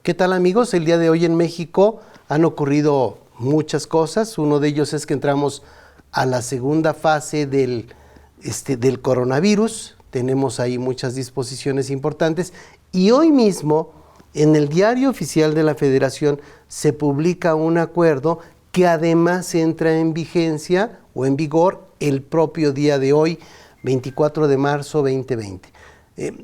¿Qué tal, amigos? El día de hoy en México han ocurrido muchas cosas. Uno de ellos es que entramos a la segunda fase del coronavirus. Tenemos ahí muchas disposiciones importantes y hoy mismo en el Diario Oficial de la Federación se publica un acuerdo que además entra en vigencia o en vigor el propio día de hoy, 24 de marzo 2020.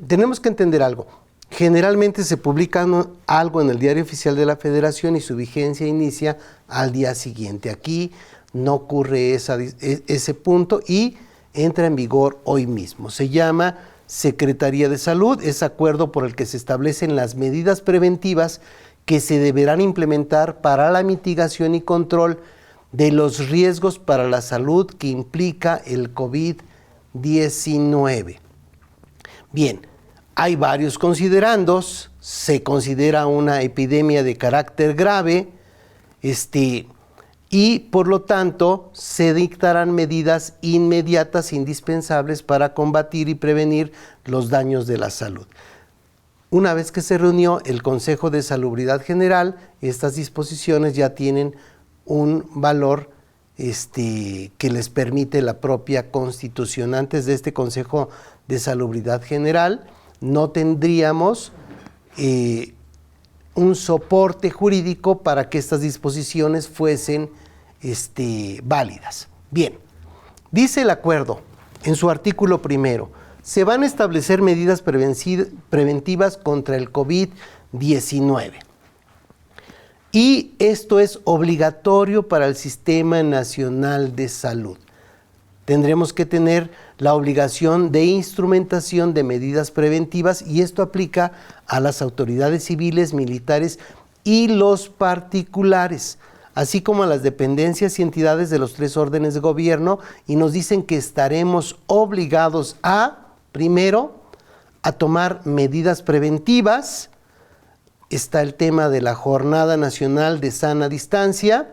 Tenemos que entender algo. Generalmente se publica algo en el Diario Oficial de la Federación y su vigencia inicia al día siguiente. Aquí no ocurre ese punto y entra en vigor hoy mismo. Se llama Secretaría de Salud, es acuerdo por el que se establecen las medidas preventivas que se deberán implementar para la mitigación y control de los riesgos para la salud que implica el COVID-19. Bien. Hay varios considerandos, se considera una epidemia de carácter grave, y por lo tanto se dictarán medidas inmediatas indispensables para combatir y prevenir los daños de la salud. Una vez que se reunió el Consejo de Salubridad General, estas disposiciones ya tienen un valor que les permite la propia Constitución. Antes de este Consejo de Salubridad General, no tendríamos un soporte jurídico para que estas disposiciones fuesen válidas. Bien, dice el acuerdo en su artículo primero, se van a establecer medidas preventivas contra el COVID-19 y esto es obligatorio para el Sistema Nacional de Salud. Tendremos que tener la obligación de instrumentación de medidas preventivas y esto aplica a las autoridades civiles, militares y los particulares, así como a las dependencias y entidades de los 3 órdenes de gobierno, y nos dicen que estaremos obligados primero, a tomar medidas preventivas. Está el tema de la Jornada Nacional de Sana Distancia.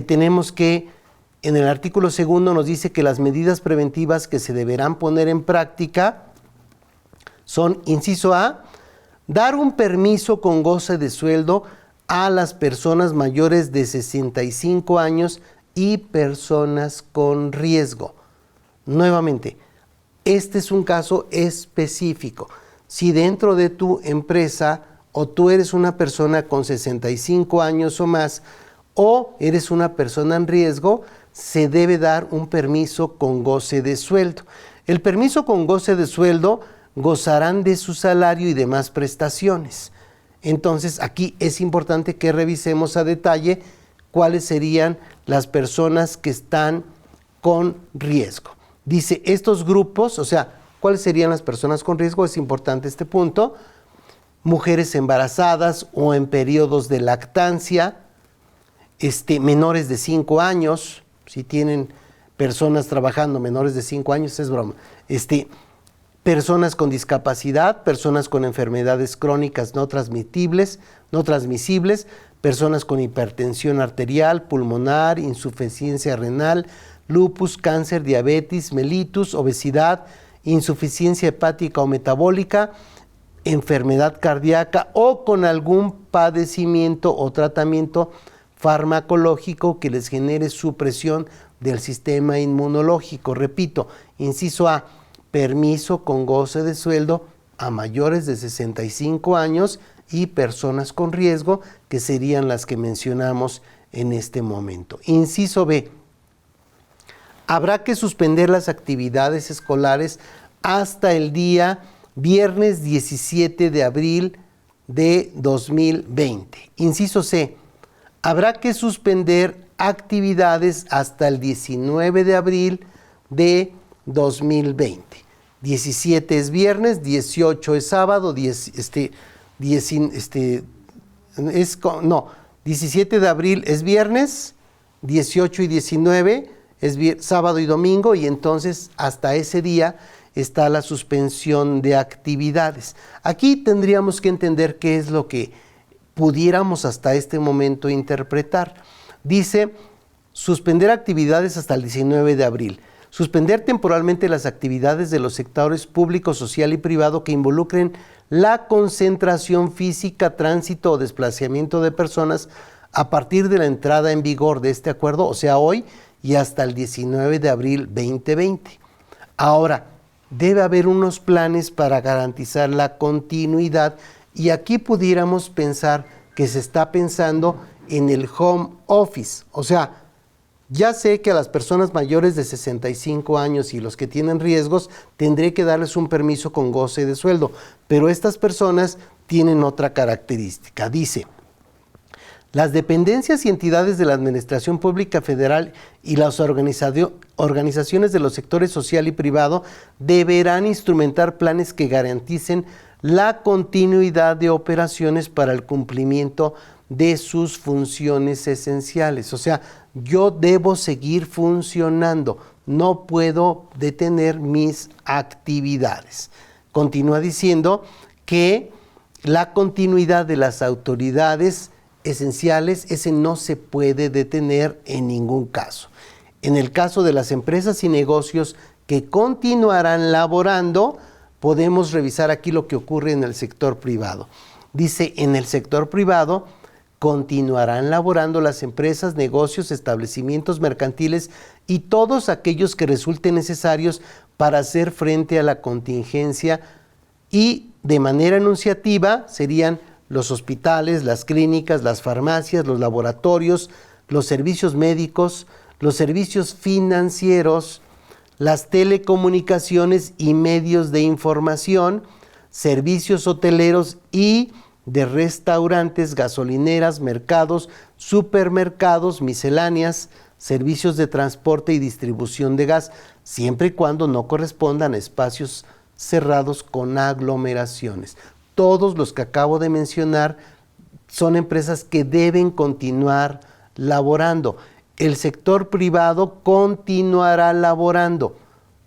Tenemos que en el artículo segundo nos dice que las medidas preventivas que se deberán poner en práctica son, inciso A, dar un permiso con goce de sueldo a las personas mayores de 65 años y personas con riesgo. Nuevamente, este es un caso específico. Si dentro de tu empresa o tú eres una persona con 65 años o más o eres una persona en riesgo, se debe dar un permiso con goce de sueldo. El permiso con goce de sueldo gozarán de su salario y demás prestaciones. Entonces, aquí es importante que revisemos a detalle cuáles serían las personas que están con riesgo. Dice, estos grupos, o sea, ¿cuáles serían las personas con riesgo? Es importante este punto. Mujeres embarazadas o en periodos de lactancia, menores de 5 años, si tienen personas trabajando menores de 5 años, es broma. Personas con discapacidad, personas con enfermedades crónicas no transmisibles, personas con hipertensión arterial, pulmonar, insuficiencia renal, lupus, cáncer, diabetes, mellitus, obesidad, insuficiencia hepática o metabólica, enfermedad cardíaca o con algún padecimiento o tratamiento farmacológico que les genere supresión del sistema inmunológico. Repito, inciso A, permiso con goce de sueldo a mayores de 65 años y personas con riesgo, que serían las que mencionamos en este momento. Inciso B, habrá que suspender las actividades escolares hasta el día viernes 17 de abril de 2020. Inciso C, habrá que suspender actividades hasta el 19 de abril de 2020. 17 es viernes, 18 es sábado, 17 de abril es viernes, 18 y 19 es sábado y domingo, y entonces hasta ese día está la suspensión de actividades. Aquí tendríamos que entender qué es lo que pudiéramos hasta este momento interpretar. Dice, suspender actividades hasta el 19 de abril. Suspender temporalmente las actividades de los sectores público, social y privado que involucren la concentración física, tránsito o desplazamiento de personas a partir de la entrada en vigor de este acuerdo, o sea, hoy y hasta el 19 de abril 2020. Ahora, debe haber unos planes para garantizar la continuidad y aquí pudiéramos pensar que se está pensando en el home office, o sea, ya sé que a las personas mayores de 65 años y los que tienen riesgos tendré que darles un permiso con goce de sueldo, pero estas personas tienen otra característica. Dice, las dependencias y entidades de la Administración Pública Federal y las organizaciones de los sectores social y privado deberán instrumentar planes que garanticen la continuidad de operaciones para el cumplimiento de sus funciones esenciales. O sea, yo debo seguir funcionando, no puedo detener mis actividades. Continúa diciendo que la continuidad de las autoridades esenciales, ese no se puede detener en ningún caso. En el caso de las empresas y negocios que continuarán laborando, podemos revisar aquí lo que ocurre en el sector privado. Dice, en el sector privado continuarán laborando las empresas, negocios, establecimientos mercantiles y todos aquellos que resulten necesarios para hacer frente a la contingencia y de manera enunciativa serían los hospitales, las clínicas, las farmacias, los laboratorios, los servicios médicos, los servicios financieros, las telecomunicaciones y medios de información, servicios hoteleros y de restaurantes, gasolineras, mercados, supermercados, misceláneas, servicios de transporte y distribución de gas, siempre y cuando no correspondan a espacios cerrados con aglomeraciones. Todos los que acabo de mencionar son empresas que deben continuar laborando. El sector privado continuará laborando.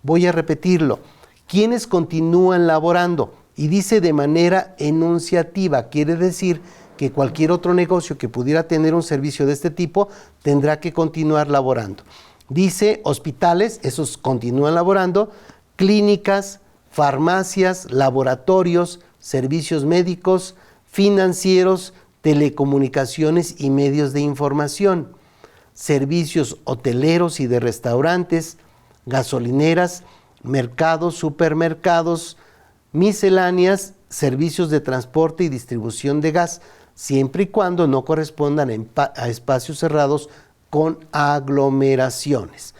Voy a repetirlo. ¿Quiénes continúan laborando? Y dice de manera enunciativa, quiere decir que cualquier otro negocio que pudiera tener un servicio de este tipo tendrá que continuar laborando. Dice hospitales, esos continúan laborando, clínicas, farmacias, laboratorios, servicios médicos, financieros, telecomunicaciones y medios de información, servicios hoteleros y de restaurantes, gasolineras, mercados, supermercados, misceláneas, servicios de transporte y distribución de gas, siempre y cuando no correspondan a espacios cerrados con aglomeraciones.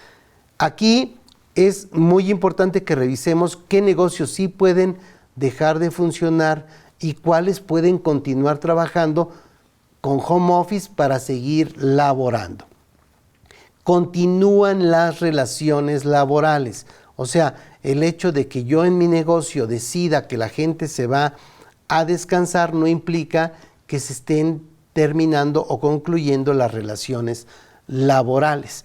Aquí es muy importante que revisemos qué negocios sí pueden dejar de funcionar y cuáles pueden continuar trabajando con home office para seguir laborando. Continúan las relaciones laborales, o sea, el hecho de que yo en mi negocio decida que la gente se va a descansar no implica que se estén terminando o concluyendo las relaciones laborales.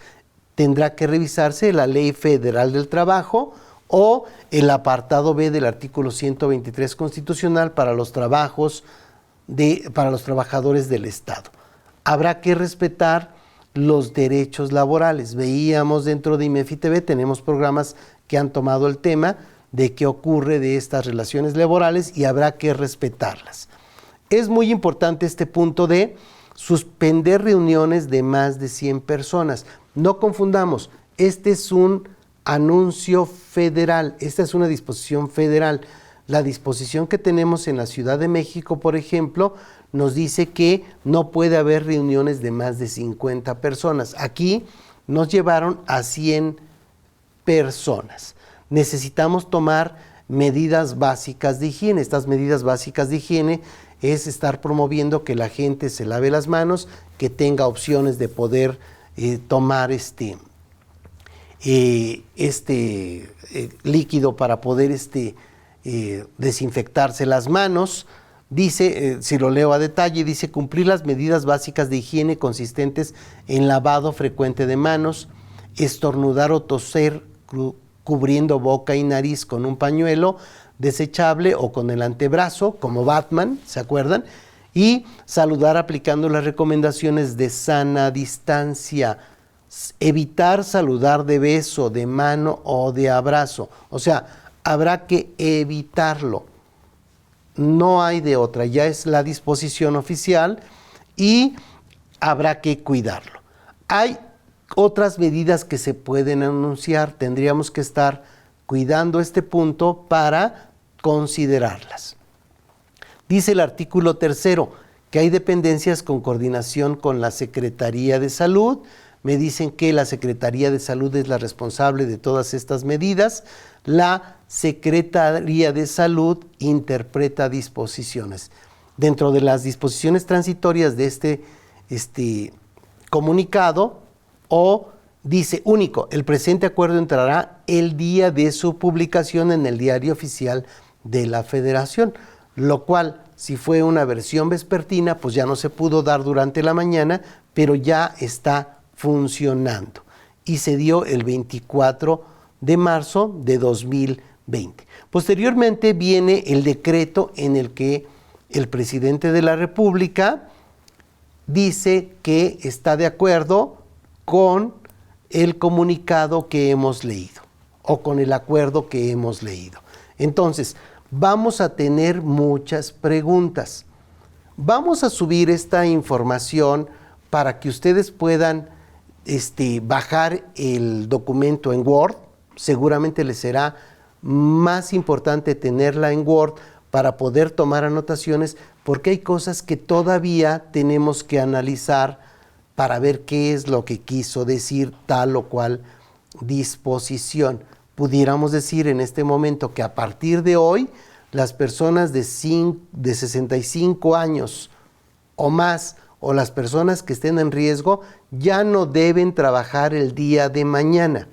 Tendrá que revisarse la Ley Federal del Trabajo o el apartado B del artículo 123 constitucional para los trabajadores del Estado. Habrá que respetar los derechos laborales. Veíamos dentro de IMEFI TV, tenemos programas que han tomado el tema de qué ocurre de estas relaciones laborales y habrá que respetarlas. Es muy importante este punto de suspender reuniones de más de 100 personas. No confundamos, este es un anuncio federal, esta es una disposición federal. La disposición que tenemos en la Ciudad de México, por ejemplo, nos dice que no puede haber reuniones de más de 50 personas. Aquí nos llevaron a 100 personas. Necesitamos tomar medidas básicas de higiene. Estas medidas básicas de higiene es estar promoviendo que la gente se lave las manos, que tenga opciones de poder tomar líquido para poder desinfectarse las manos. Dice, si lo leo a detalle, dice cumplir las medidas básicas de higiene consistentes en lavado frecuente de manos, estornudar o toser cubriendo boca y nariz con un pañuelo desechable o con el antebrazo, como Batman, ¿se acuerdan? Y saludar aplicando las recomendaciones de sana distancia. evitar saludar de beso, de mano o de abrazo. O sea, habrá que evitarlo. No hay de otra, ya es la disposición oficial y habrá que cuidarlo. Hay otras medidas que se pueden anunciar, tendríamos que estar cuidando este punto para considerarlas. Dice el artículo 3º que hay dependencias con coordinación con la Secretaría de Salud. Me dicen que la Secretaría de Salud es la responsable de todas estas medidas. La Secretaría de Salud interpreta disposiciones. Dentro de las disposiciones transitorias de este comunicado, o dice único, el presente acuerdo entrará el día de su publicación en el Diario Oficial de la Federación, lo cual, si fue una versión vespertina, pues ya no se pudo dar durante la mañana, pero ya está funcionando. Y se dio el 24 de marzo de 2020. Posteriormente viene el decreto en el que el presidente de la República dice que está de acuerdo con el comunicado que hemos leído o con el acuerdo que hemos leído. Entonces, vamos a tener muchas preguntas. Vamos a subir esta información para que ustedes puedan bajar el documento en Word. Seguramente les será más importante tenerla en Word para poder tomar anotaciones, porque hay cosas que todavía tenemos que analizar para ver qué es lo que quiso decir tal o cual disposición. Pudiéramos decir en este momento que a partir de hoy, las personas de 65 años o más, o las personas que estén en riesgo, ya no deben trabajar el día de mañana.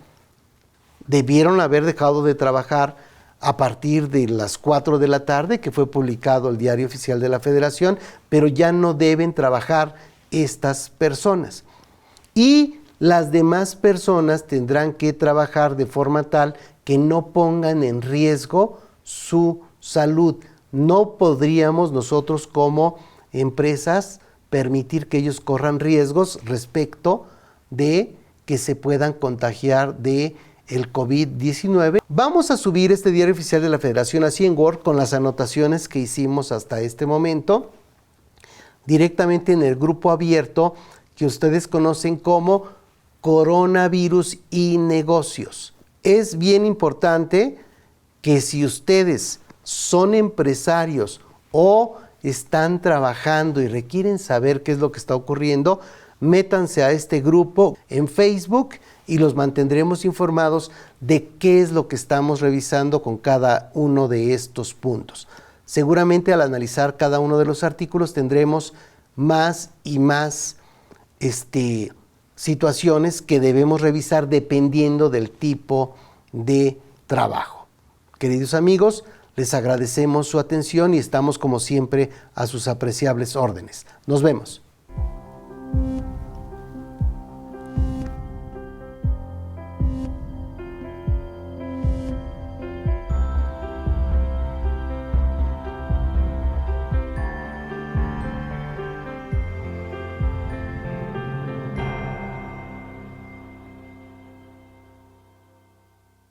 Debieron haber dejado de trabajar a partir de las 4 de la tarde, que fue publicado el Diario Oficial de la Federación, pero ya no deben trabajar estas personas. Y las demás personas tendrán que trabajar de forma tal que no pongan en riesgo su salud. No podríamos nosotros como empresas permitir que ellos corran riesgos respecto de que se puedan contagiar de el COVID-19. Vamos a subir este Diario Oficial de la Federación así en Word con las anotaciones que hicimos hasta este momento, directamente en el grupo abierto que ustedes conocen como Coronavirus y Negocios. Es bien importante que si ustedes son empresarios o están trabajando y requieren saber qué es lo que está ocurriendo, métanse a este grupo en Facebook y los mantendremos informados de qué es lo que estamos revisando con cada uno de estos puntos. Seguramente al analizar cada uno de los artículos tendremos más y más situaciones que debemos revisar dependiendo del tipo de trabajo. Queridos amigos, les agradecemos su atención y estamos como siempre a sus apreciables órdenes. Nos vemos.